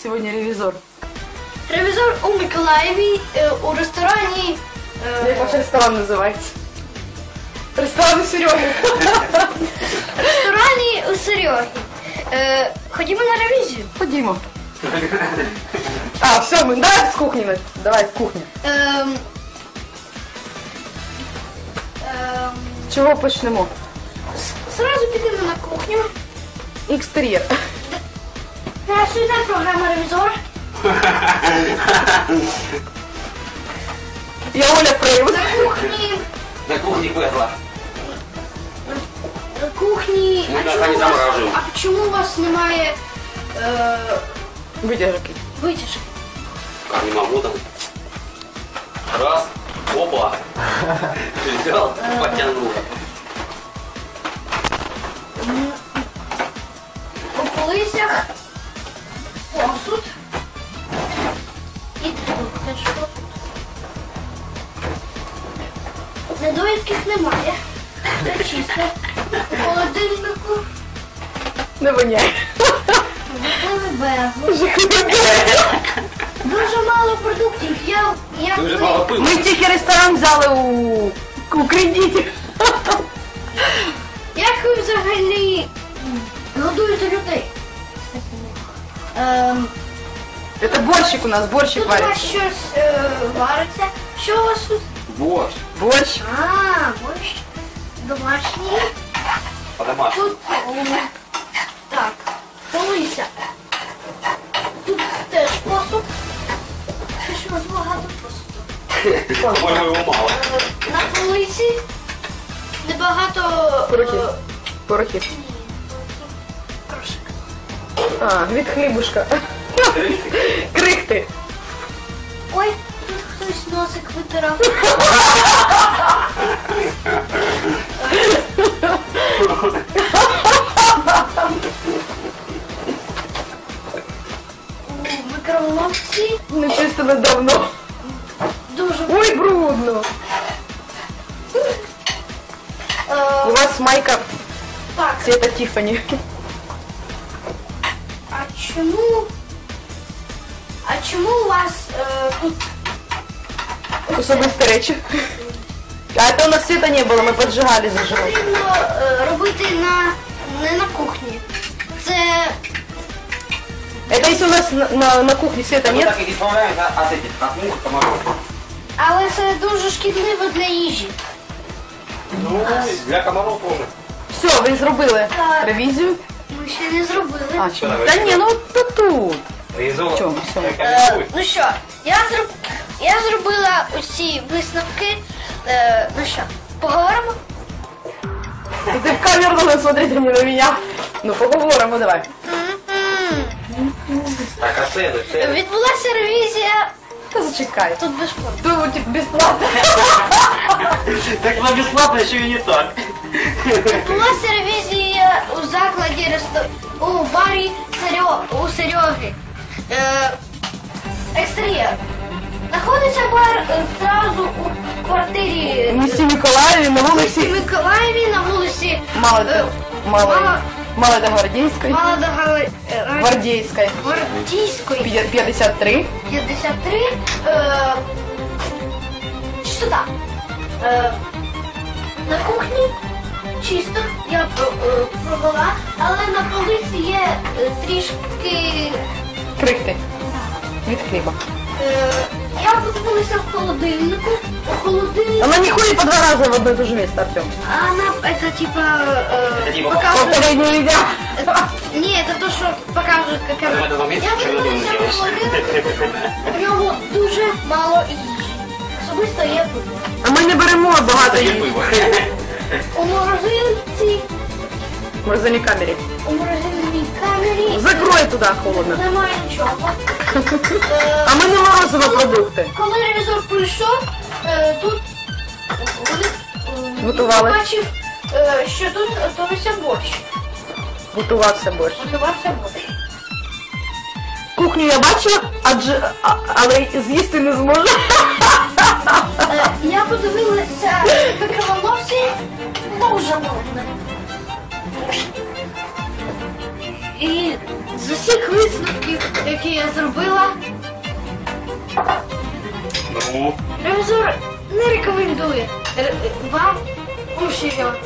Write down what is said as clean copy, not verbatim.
сегодня ревизор? Ревізор у Миколаєві у ресторані. Як ваш ресторан називається? Ресторан у Сереги. В ресторані у Сереги. Ходімо на ревізію. Ходімо. А, все, мы давай с кухни. Давай с кухни. Чого почнемо? Сразу підемо на кухню. Екстер'єр. Сьогодні програма «Ревізор». Я Оля Привод. На кухні. На кухне везла. На кухні. Ми так не заморажуємо. А чому у вас немає Витяжки. витяжки? Как не могу там. Раз, опа. Взял, подтянул. У полицях посуд. І тут теж посуд. Недоїдків немає. Це чисте. У холодильнику Не воняй. вибили безлад. Дуже мало продуктів. Дуже мало пива. Ми тільки ресторан взяли у кредиті. Як ви взагалі годуєте людей? Это борщик у нас, борщик Тут у вас варится. щось вариться. Що у вас тут? Борщ. Борщ. А, борщ домашній. По-домашнему. Тут так, полиця. Тут теж посуд. Що у вас багато посуду. По-моему, его мало. На полиці небагато Порохи. Порохи. крошик. А, від хлібушка. Крихти. Ой, тут хтось носик витирав. У микроволновці Ну, чисто давно. дуже Ой, брудно. У вас майка так. цвета Тиффани. А чому у вас тут Особисті речі. А это у нас света не было, мы поджигали зажигали. потрібно робити не на кухні? Це Это если у нас на кухне света Мы нет, так и избавляемся от этих, от мух, комаров. але це дуже шкідливо для їжі. Ну, для комаров тоже. все, ви зробили Так. ревізію. Ми ще не зробили. А, чому? Та ні, ну тут. Реализован. Чому? Все. Ну що, я зробила усі висновки. Ну що, поговоримо? Ты в камеру должен смотреть, а не на меня. Ну, поговоримо, давай. Так, а цены? Відбулася ревізія Та зачекай. тут безплатно. Тут типа, бесплатно. Так вам бесплатно еще и не так. Відбулася ревізія у закладі у барі у Сереги. Екстер'єр. Знаходиться бар зразу у квартирі В місті Миколаєві на в вулиці Миколаєві на вулиці Молодогвардейської. Гвардейської. Гвардійської 53. 53. Чистота. На кухні чисто, я провела, але на полиці є трішки. Крихти. Від хліба. Я подивилася в холодильнику. У холодильнику. Она не ходит по 2 раза в одно и то же место, Артем. Она это типа типа показывает. Повторение видео. Не, это то, що показують, як В этом моменте я чего не подивилася в делаешь? холодильник. У нього дуже мало їжі. Особисто є пиво. А ми не беремо багато Не їжі. пиво. У морозильці, В морозильній камері. у морозильній камері Закрой туди холодно. немає нічого. А ми не морозимо продукти. Коли ревізор прийшов, тут Готували. бачив, що тут готується борщ. Готувався борщ. Готувався борщ. Кухню я бачила, але з'їсти не зможу. Я подивилася в микроволновці, дуже модно. І З усіх висновків, які я зробила, Ну. ревізор не рекомендує вам ущільнювати